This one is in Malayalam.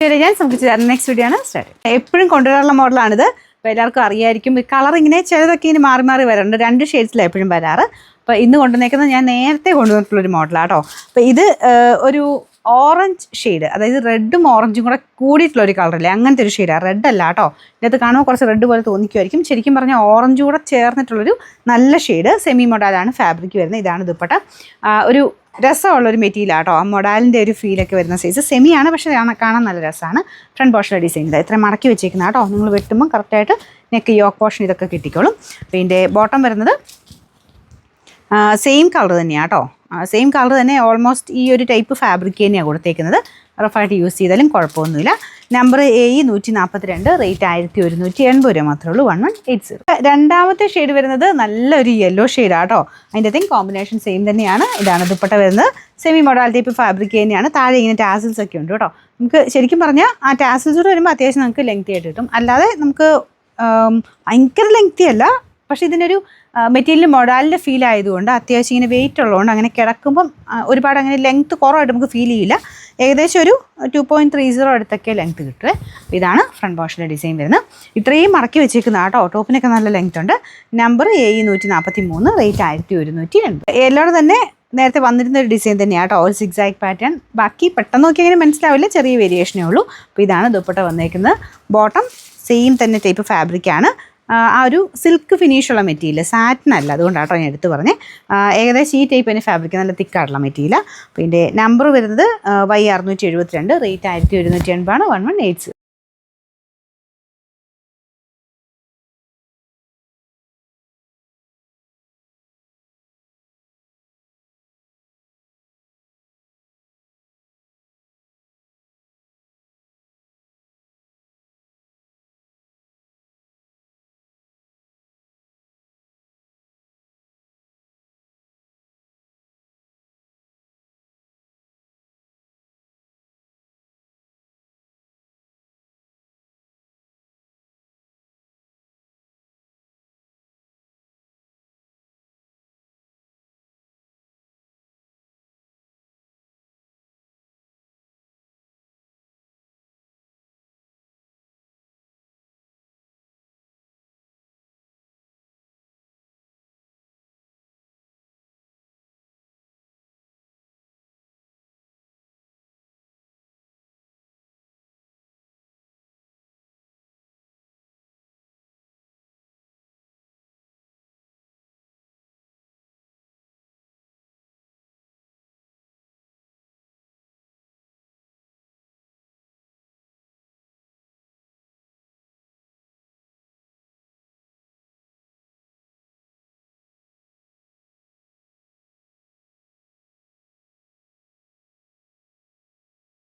ഞാൻ നെക്സ്റ്റ് വീഡിയോ ആണ് സ്റ്റാർട്ട്. എപ്പോഴും കൊണ്ടുവരാറുള്ള മോഡലാണിത്. അപ്പോൾ എല്ലാവർക്കും അറിയായിരിക്കും. ഈ കളർ ഇങ്ങനെ ചിലതൊക്കെ ഇനി മാറി മാറി വരാറുണ്ട്. 2 ഷെയ്ഡ്സിലാണ് എപ്പോഴും വരാറ്. അപ്പോൾ ഇന്ന് കൊണ്ടുവന്നേക്കുന്നത് ഞാൻ നേരത്തെ കൊണ്ടുവന്നിട്ടുള്ളൊരു മോഡലാണ് കേട്ടോ. അപ്പോൾ ഇത് ഒരു ഓറഞ്ച് ഷെയ്ഡ്, അതായത് റെഡും ഓറഞ്ചും കൂടെ കൂടിയിട്ടുള്ളൊരു കളറില്ലേ, അങ്ങനത്തെ ഒരു ഷെയ്ഡാണ്. റെഡ് അല്ല കേട്ടോ. ഇതിനകത്ത് കാണുമ്പോൾ കുറച്ച് റെഡ് പോലെ തോന്നിക്കുമായിരിക്കും. ശരിക്കും പറഞ്ഞാൽ ഓറഞ്ചും കൂടെ ചേർന്നിട്ടുള്ളൊരു നല്ല ഷെയ്ഡ്. സെമി മൊഡാലാണ് ഫാബ്രിക് വരുന്നത്. ഇതാണ് ദുപ്പട്ട. ഒരു രസമുള്ളൊരു മെറ്റീരിയലാണ് കേട്ടോ. ആ മൊഡാലിൻ്റെ ഒരു ഫീലൊക്കെ വരുന്ന സൈസ്. സെമിയാണ്, പക്ഷേ കാണാൻ നല്ല രസമാണ്. ഫ്രണ്ട് പോർഷനിലെ ഡിസൈൻ ഇതാ ഇത്ര മടക്കി വെച്ചേക്കുന്ന കേട്ടോ. നിങ്ങൾ വെട്ടുമ്പോൾ കറക്റ്റായിട്ട് നെക്ക് യോക്ക് പോർഷൻ ഇതൊക്കെ കിട്ടിക്കോളും. അപ്പോൾ ഇതിൻ്റെ ബോട്ടം വരുന്നത് സെയിം കളർ തന്നെയാണ് കേട്ടോ. സെയിം കളർ തന്നെ. ഓൾമോസ്റ്റ് ഈ ഒരു ടൈപ്പ് ഫാബ്രിക് തന്നെയാണ് കൊടുത്തേക്കുന്നത്. റഫായിട്ട് യൂസ് ചെയ്താലും കുഴപ്പമൊന്നുമില്ല. നമ്പർ AE 142, റേറ്റ് 1180 രൂപ മാത്രമേ ഉള്ളൂ. 1180. രണ്ടാമത്തെ ഷെയ്ഡ് വരുന്നത് നല്ലൊരു യെല്ലോ ഷെയ്ഡാണ് കേട്ടോ. അതിൻ്റെ കോമ്പിനേഷൻ സെയിം തന്നെയാണ്. ഇതാണ് ദുപ്പട്ട വരുന്നത്. സെമി മോഡൽ ടൈപ്പ് ഫാബ്രിക് തന്നെയാണ്. താഴെ ഇങ്ങനെ ടാസിൽസ് ഒക്കെ ഉണ്ട് കേട്ടോ. നമുക്ക് ശരിക്കും പറഞ്ഞാൽ ആ ടാസിൽസ് കൂടെ വരുമ്പോൾ അത്യാവശ്യം നമുക്ക് ലെങ്തി ആയിട്ട് കിട്ടും. അല്ലാതെ നമുക്ക് ഭയങ്കര ലെങ്തി അല്ല, പക്ഷേ ഇതിനൊരു മെറ്റീരിയൽ മൊഡാലിൻ്റെ ഫീൽ ആയതുകൊണ്ട് അത്യാവശ്യം ഇങ്ങനെ വെയിറ്റ് ഉള്ളതുകൊണ്ട് അങ്ങനെ കിടക്കുമ്പം ഒരുപാട് അങ്ങനെ ലെങ്ത്ത് കുറവായിട്ട് നമുക്ക് ഫീൽ ചെയ്യില്ല. ഏകദേശം ഒരു 2.30 അടുത്തൊക്കെ ലെങ്ത്ത് കിട്ടുമേ. ഇതാണ് ഫ്രണ്ട് പോർഷനിലെ ഡിസൈൻ വരുന്നത്. ഇത്രയും മടക്കി വെച്ചേക്കുന്ന കേട്ടോ. ടോപ്പിനൊക്കെ നല്ല ലെങ്ത് ഉണ്ട്. Number AE 143, rate 1180. എല്ലോടെ തന്നെ നേരത്തെ വന്നിരുന്ന ഒരു ഡിസൈൻ തന്നെയാണ് കേട്ടോ. ഒരു സിക്സാക് പാറ്റേൺ. ബാക്കി പെട്ടെന്ന് നോക്കി അങ്ങനെ മനസ്സിലാവില്ല, ചെറിയ വേരിയേഷനേ ഉള്ളൂ. അപ്പോൾ ഇതാണ് ദുപ്പട്ട വന്നേക്കുന്നത്. ബോട്ടം സെയിം തന്നെ ടൈപ്പ് ഫാബ്രിക്കാണ്. ആ ഒരു സിൽക്ക് ഫിനിഷുള്ള മെറ്റീരിയൽ, സാറ്റിൻ അല്ല, അതുകൊണ്ടാട്ടോ ഞാൻ എടുത്ത് പറഞ്ഞേ. ഏകദേശം ഈ ടൈപ്പ് തന്നെ ഫാബ്രിക് നല്ല തിക്കായിട്ടുള്ള മെറ്റീരിയൽ. അപ്പോൾ ഇതിൻ്റെ നമ്പർ വരുന്നത് Y 672, റേറ്റ് 1180 ആണ്. 1180.